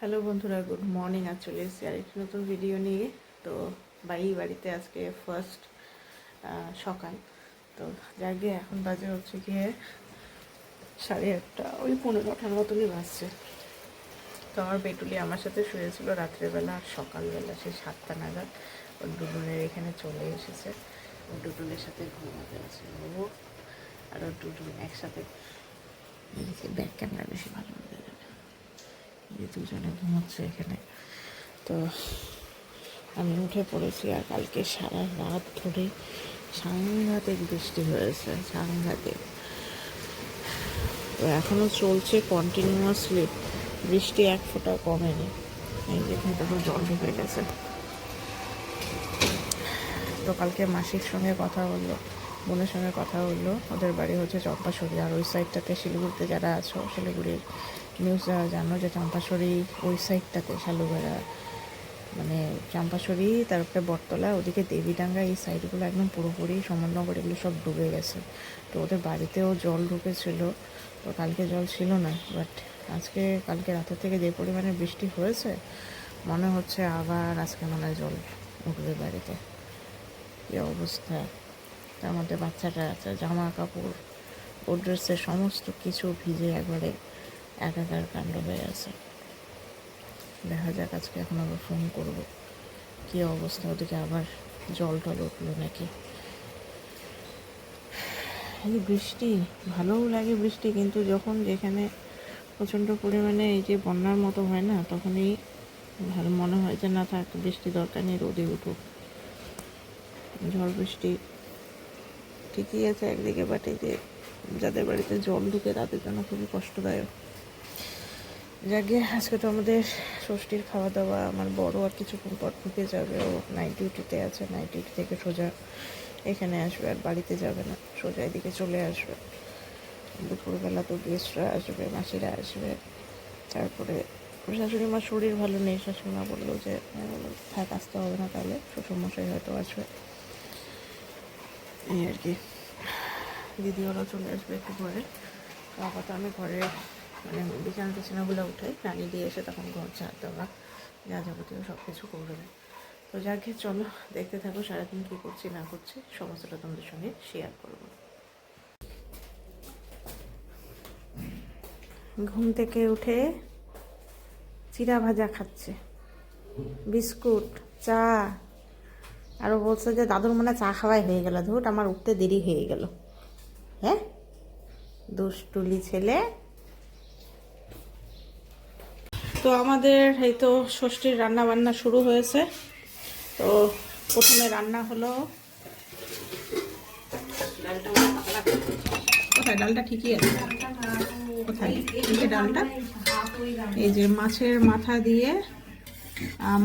Hello বন্ধুরা, good morning. আজ চলে এসেছি আরেকটি নতুন ভিডিও নিয়ে। তো বাড়িতে আজকে ফার্স্ট সকাল। তো যাকে এখন বাজে হচ্ছে গিয়ে 8:30, ওই 15-8 মতনই বাজছে। তো আমার বেটুলি আমার সাথে শুয়েছিল রাত্রেবেলা, আর সকালবেলা সে 7টা নাগাদ ওর ডুডুনের এখানে চলে এসেছে। ওর ডুডুনের সাথে ঘুমাতে আছে ও আর ওর ডুডুন একসাথে। ব্যাক ক্যামেরা বেশি ভালো হয়ে যাবে, দুজনে ঘুমোচ্ছে এখানে। তো আমি উঠে পড়েছি, আর কালকে সারা রাত ধরে সাংঘাতিক বৃষ্টি হয়েছে, সাংঘাতিক। তো এখনও চলছে কন্টিনিউয়াসলি বৃষ্টি, এক ফোঁটা কমেনি। এই যেখানে তো জল ঢুকে গেছে। তো কালকে মাসির সঙ্গে কথা হলো, বোনের সঙ্গে কথা হলো। ওদের বাড়ি হচ্ছে চম্পাশরী, আর ওই সাইডটাতে শিলিগুড়িতে যারা আছো, শিলিগুড়ির নিউজ যারা জানো যে চম্পাশরী ওই সাইডটাতে শালুবেড়া, মানে চম্পাশরী, তারপরে বটতলা, ওদিকে দেবীডাঙ্গা, এই সাইডগুলো একদম পুরোপুরি সমনগর এগুলো সব ডুবে গেছে। তো ওদের বাড়িতেও জল ঢুকেছিল। তো কালকে জল ছিল না, বাট কালকে রাতের থেকে যে পরিমাণে বৃষ্টি হয়েছে, মনে হচ্ছে আবার আজকে মনে হয় জল উঠবে বাড়িতে। কী অবস্থা! তার মধ্যে বাচ্চাটা আছে, জামা কাপড়, ও ড্রেসের সমস্ত কিছু ভিজে একবারে একাকার কাণ্ড হয়ে আছে। দেখা যাক, আজকে এখন আবার ফোন করবো কী অবস্থা, ওদিকে আবার জল টল উঠলো নাকি। এই বৃষ্টি ভালোও লাগে বৃষ্টি, কিন্তু যখন যেখানে প্রচণ্ড পরিমাণে এই যে বন্যার মতো হয় না, তখনই ভালো মনে হয় যে না থাক, বৃষ্টি দরকার নেই, রোদে উঠুক। ঝড় বৃষ্টি ঠিকই আছে একদিকে, বাট এই যে যাদের বাড়িতে জল ঢুকে তাদের জন্য খুবই কষ্টদায়ক। যাকে আজকে তো আমাদের ষষ্ঠীর খাওয়া দাওয়া, আমার বড় আর কিছুক্ষণ পর ঢুকে যাবে, ও নাইট ডিউটিতে আছে, নাইট ডিউটি থেকে সোজা এখানে আসবে, আর বাড়িতে যাবে না, সোজা এদিকে চলে আসবে। দুপুরবেলা তো গেস্টরা আসবে, মাসিরা আসবে। তারপরে শাশুড়ি মার শরীর ভালো নেই, শাশুড়ি মা বললো যে থাক, আসতে হবে না, তাহলে শ্বশুরমশাই হয়তো আসবে, এই আর কি। দিদি ওরাও চলে আসবে একটু পরে। তো আপাতত আমি ঘরে মানে বিছানাগুলো উঠাই, রানি দিয়ে এসে তখন ঘর ঝাড় দেওয়া, যা যাবতীয় সব কিছু করবে। তো যাকে চলো দেখতে থাকো সারাদিন কী করছি না করছি, সমস্তটা তোমাদের সঙ্গে শেয়ার করব। ঘুম থেকে উঠে চিড়া ভাজা খাচ্ছে, বিস্কুট, চা, আরও বলছে যে দাদুর মনে চা খাওয়াই হয়ে গেল, ধুট আমার উঠতে দেরি হয়ে গেল। হ্যাঁ, দুষ্টুলি ছেলে। তো আমাদের এই তো ষষ্ঠীর রান্না বান্না শুরু হয়েছে। তো প্রথমে রান্না হলো, কোথায় ডালটা? ঠিকই আছে, কোথায় এই যে ডালটা, এই যে মাছের মাথা দিয়ে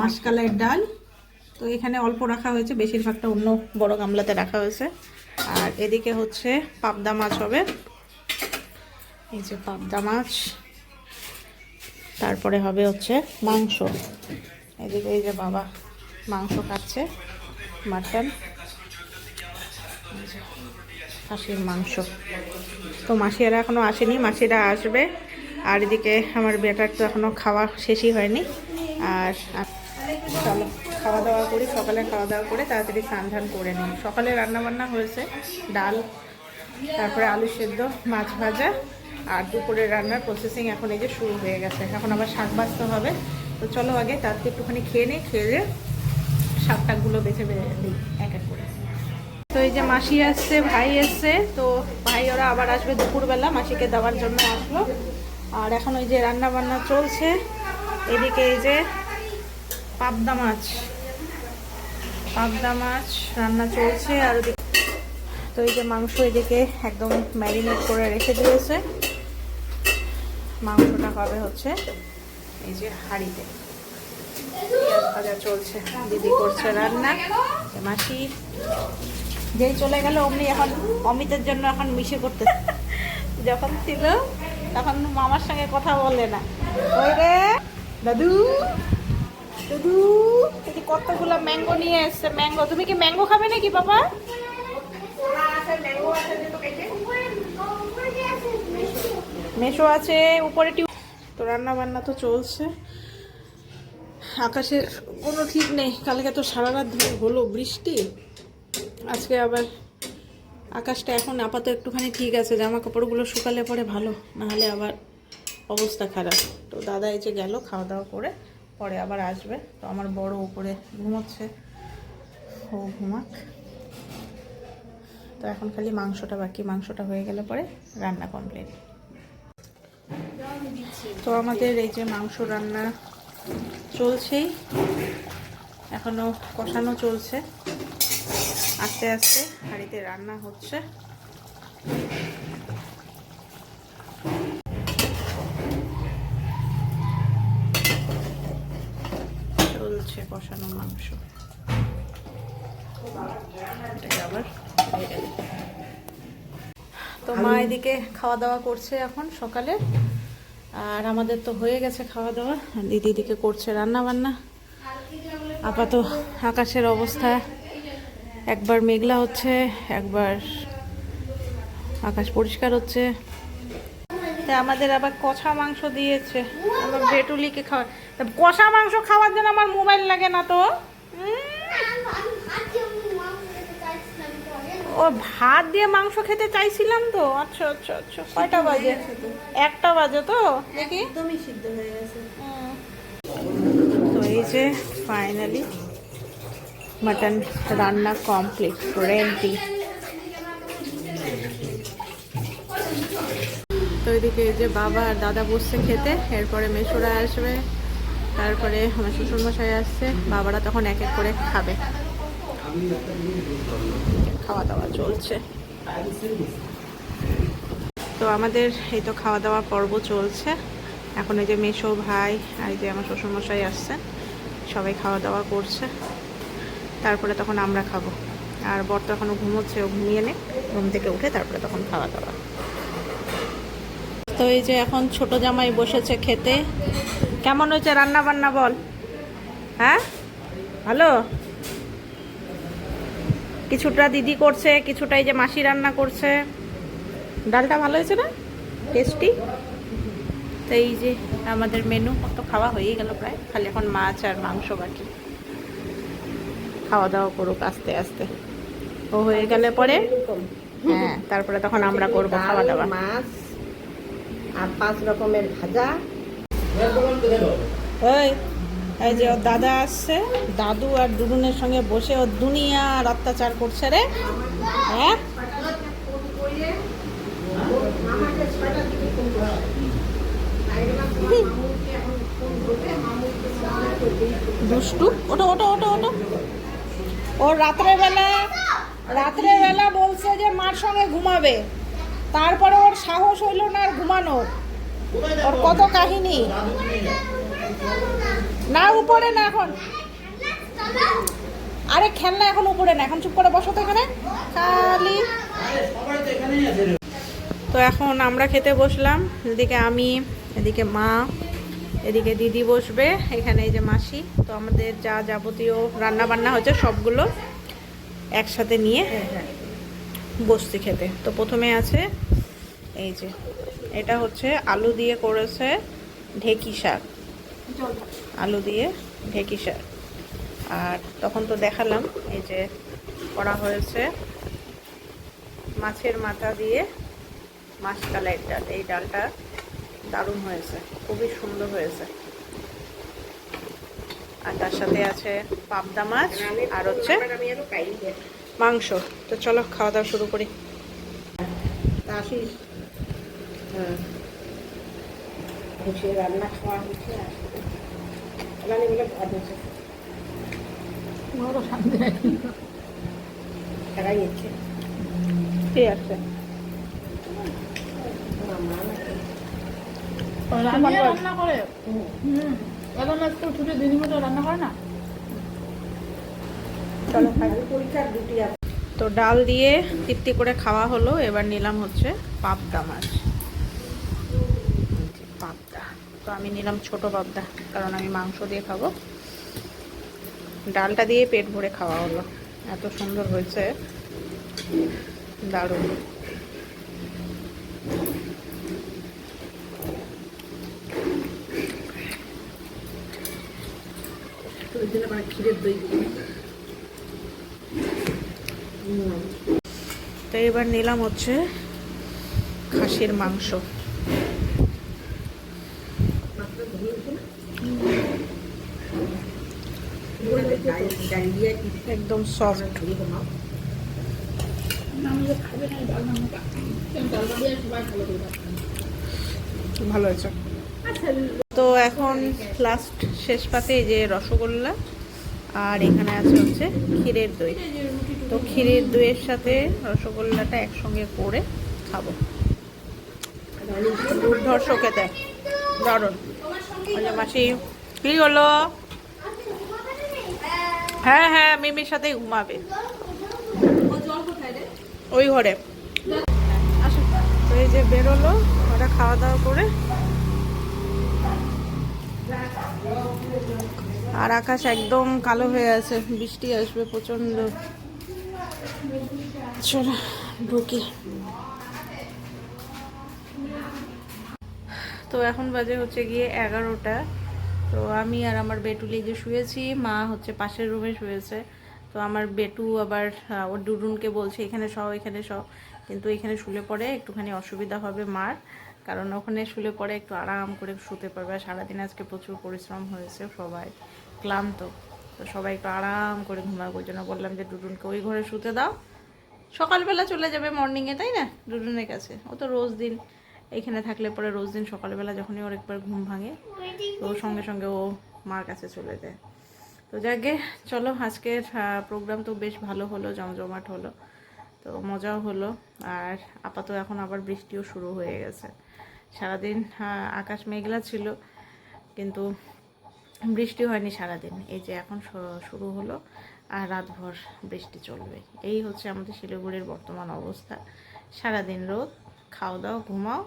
মাসকালাইয়ের ডাল। তো এখানে অল্প রাখা হয়েছে, বেশিরভাগটা অন্য বড় গামলাতে রাখা হয়েছে। আর এদিকে হচ্ছে পাবদা মাছ হবে, এই যে পাবদা মাছ। তারপরে হবে হচ্ছে মাংস, এদিকে এই যে বাবা মাংস খাচ্ছে, মাটন, খাসির মাংস। তো মাসিরা এখনও আসেনি, মাসিরা আসবে। আর এদিকে আমার বেটার তো এখনও খাওয়া শেষই হয়নি। আর চলো খাওয়া দাওয়া করি, সকালে খাওয়া দাওয়া করে তাড়াতাড়ি স্নান ধান করে নিই। সকালে রান্নাবান্না হয়েছে ডাল, তারপরে আলু সেদ্ধ, মাছ ভাজা, আর দুপুরের রান্নার প্রসেসিং এখন এই যে শুরু হয়ে গেছে। এখন আবার শাক বাছতে হবে। তো চলো আগে তাড়াতাড়ি একটুখানি খেয়ে নিই, খেয়ে শাক টাকগুলো বেছে দিই এক এক করে। তো এই যে মাসি আসছে, ভাই এসছে। তো ভাই ওরা আবার আসবে দুপুরবেলা, মাসিকে দেওয়ার জন্য আসলো। আর এখন ওই যে রান্না বান্না চলছে। এদিকে এই যে পাবদা মাছ রান্না চলছে। আর তো এই যে মাংস এদিকে একদম ম্যারিনেট করে রেখে দিয়েছে। মাংসটা হবে হচ্ছে এই যে হাঁড়িতে, পেঁয়াজ ভাজা চলছে, দিদি করছে রান্না। মাসি যেই চলে গেল অমনি এখন অমিতের জন্য এখন মিশে করতে, যখন ছিল তখন মামার সঙ্গে কথা বলে না। ওই রে দাদু, দাদু এই যে কতগুলো ম্যাঙ্গো নিয়ে এসছে। ম্যাঙ্গো, তুমি কি ম্যাঙ্গো খাবে নাকি বাবা? মেশো আছে উপরে। তো রান্না বান্না তো চলছে। আকাশের কোনো ঠিক নেই, কালকে তো সারা রাত ধরে হলো বৃষ্টি, আজকে আবার আকাশটা এখন আপাতত একটুখানি ঠিক আছে, জামা কাপড়গুলো শুকালে পরে ভালো, নাহলে আবার অবস্থা খারাপ। তো দাদা এই যে গেল খাওয়া দাওয়া করে, পরে আবার আসবে। তো আমার বড় উপরে ঘুমোচ্ছে, ও ঘুমাক। তো এখন খালি মাংসটা বাকি, মাংসটা হয়ে গেলে পরে রান্না কমপ্লিট। তো আমাদের এই যে মাংস রান্না চলছেই, এখনো কষানো চলছে, আস্তে আস্তে হাঁড়িতে রান্না হচ্ছে। চলছে কষানো মাংস, আবার তো মা এদিকে খাওয়া দাওয়া করছে এখন সকালে, আর আমাদের তো হয়ে গেছে খাওয়া দাওয়া। দিদি এদিকে করছে রান্না বান্না। আপাতত আকাশের অবস্থা একবার মেঘলা হচ্ছে, একবার আকাশ পরিষ্কার হচ্ছে। আমাদের আবার কষা মাংস দিয়েছে, আমার বেটুলিকে খাওয়া। কষা মাংস খাওয়ার জন্য আমার মোবাইল লাগে না তো। ও ভাত দিয়ে মাংস খেতে চাইছিলাম তো। আচ্ছা আচ্ছা আচ্ছা, কয়টা বাজে? 1টা বাজে তো, দেখি একদমই সিদ্ধ হয়ে গেছে। তো এই যে ফাইনালি মাটন রান্না কমপ্লিট, রেডি। তো এদিকে এই যে বাবা আর দাদা বসছে খেতে, এরপরে মেশোরা আসবে, তারপরে আমার শ্বশুরমশাই আসছে, বাবারা তখন এক এক করে খাবে। খাওয়া দাওয়া চলছে। তো আমাদের এই তো খাওয়া দাওয়া পর্ব চলছে এখন। এই যে মেশো ভাই আর এই যে আমার শ্বশুরমশাই আসছে, সবাই খাওয়া দাওয়া করছে, তারপরে তখন আমরা খাবো। আর বর তো এখনও ঘুমোচ্ছে, ও ঘুমিয়ে নে, ঘুম থেকে উঠে তারপরে তখন খাওয়া দাওয়া। তো এই যে এখন ছোট জামাই বসেছে খেতে। কেমন হয়েছে রান্না বান্না বল? হ্যাঁ ভালো, কিছুটা দিদি করছে, কিছুটা এই যে মাসি রান্না করছে। ডালটা ভালো হয়েছে না, টেস্টি। তো এই যে আমাদের মেনু তো খাওয়া হয়েই গেল প্রায়, খালি এখন মাছ আর মাংস বাকি। খাওয়া দাওয়া করুক আস্তে আস্তে, ও হয়ে গেলে পরে হ্যাঁ তারপরে তখন আমরা করবো খাওয়া দাওয়া। মাছ আর 5 রকমের ভাজা। এই যে ওর দাদা আসছে, দাদু আর দুদুনের সঙ্গে বসে ওর দুনিয়ার অত্যাচার করছে রে। হ্যাঁ দুষ্টু, ওটো ওটো ওটো ওটো। ওর রাত্রেবেলা বলছে যে মার সঙ্গে ঘুমাবে, তারপরে ওর সাহস হইল না আর ঘুমানোর। ওর কত কাহিনী। না উপরে না এখন, আরে খেলনা এখন উপরে না, এখন চুপ করে বসো তো এখানে খালি। তো এখন আমরা খেতে বসলাম, এদিকে আমি, এদিকে মা, এদিকে দিদি বসবে, এখানে এই যে মাসি। তো আমাদের যা যাবতীয় রান্না বান্না হচ্ছে সবগুলো একসাথে নিয়ে বসছি খেতে। তো প্রথমে আছে এই যে, এটা হচ্ছে আলু দিয়ে করেছে ঢেঁকি শাক, আলু দিয়ে ঢেঁকি শাক। আর তখন তো দেখালাম এই যে করা হয়েছে মাছের মাথা দিয়ে মাসকালাই ডাল। এই ডালটা দারুণ হয়েছে, খুবই সুন্দর হয়েছে। আর তার সাথে আছে পাবদা মাছ আর হচ্ছে মাংস। তো চলো খাওয়া দাওয়া শুরু করি। রান্না খাওয়া হচ্ছে, ঠিক আছে। রান্না করে এখন একটু ছুটি দিদিমতো রান্না করে না। চলো পরীক্ষার দুটি আছে। তো ডাল দিয়ে তৃপ্তি করে খাওয়া হলো। এবার নিলাম হচ্ছে পাবদা মাছ, পাবদা। তো আমি নিলাম ছোট পাবদা, কারণ আমি মাংস দিয়ে খাবো। ডালটা দিয়ে পেট ভরে খাওয়া হলো, এত সুন্দর হয়েছে, দারুণ। ওই জন্য মানে ক্ষীরের দই তো এবার নিলাম হচ্ছে খাসির মাংস। একদম সফট, ভালো হয়েছে। তো এখন লাস্ট শেষ পাতে এই যে রসগোল্লা, আর এখানে আছে হচ্ছে ক্ষীরের দই। তো ক্ষীরের দইয়ের সাথে রসগোল্লাটা একসঙ্গে করে খাবো। দুর্ধর্ষ খেতে দারুণ। মাসি কি হলো? হ্যাঁ হ্যাঁ, মিমির সাথেই ঘুমাবে ওই ঘরে। তো এই যে বেরোলো ওরা খাওয়া দাওয়া করে, আর আকাশ একদম কালো হয়ে আছে, বৃষ্টি আসবে প্রচন্ড। চলো ঢুকি। তো এখন বাজে হচ্ছে গিয়ে 11টা। তো আমি আর আমার বেটুলি যে শুয়েছি, মা হচ্ছে পাশের রুমে শুয়েছে। তো আমার বেটু আবার ওর ডুডুনকে বলছে এখানে শও এখানে শও, কিন্তু এখানে শুলে পরে একটুখানি অসুবিধা হবে মার, কারণ ওখানে শুলে পরে একটু আরাম করে শুতে পারবে। আর সারাদিন আজকে প্রচুর পরিশ্রম হয়েছে, সবাই ক্লান্ত, তো সবাই একটু আরাম করে ঘুমাবে। ওই জন্য বললাম যে ডুডুনকে ওই ঘরে শুতে দাও, সকালবেলা চলে যাবে মর্নিংয়ে, তাই না ডুডুনের কাছে। ও তো রোজ দিন এইখানে থাকলে পরে রোজ দিন সকালবেলা যখনই ওর একবার ঘুম ভাঙে তো সঙ্গে সঙ্গে ও মার কাছে চলে যায়। তো যাকে চলো, আজকের প্রোগ্রাম তো বেশ ভালো হলো, জমজমাট হলো, তো মজাও হলো। আর আপাতত এখন আবার বৃষ্টিও শুরু হয়ে গেছে। সারাদিন আকাশ মেঘলা ছিল, কিন্তু বৃষ্টি হয়নি সারাদিন। এই যে এখন শুরু হলো, আর রাতভর বৃষ্টি চলবে। এই হচ্ছে আমাদের শিলিগুড়ির বর্তমান অবস্থা। সারাদিন রোদ, খাও দাও ঘুমাও,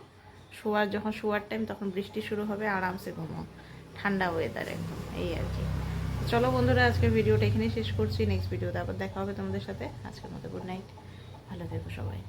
যখন শোয়ার টাইম তখন বৃষ্টি শুরু হবে, আরামসে ঘুমাও, ঠান্ডা ওয়েদার একদম, এই আর কি। চলো বন্ধুরা, আজকের ভিডিওটা এখানেই শেষ করছি। নেক্সট ভিডিওতে আবার দেখা হবে তোমাদের সাথে। আজকের মতো গুড নাইট, ভালো থেকো সবাই।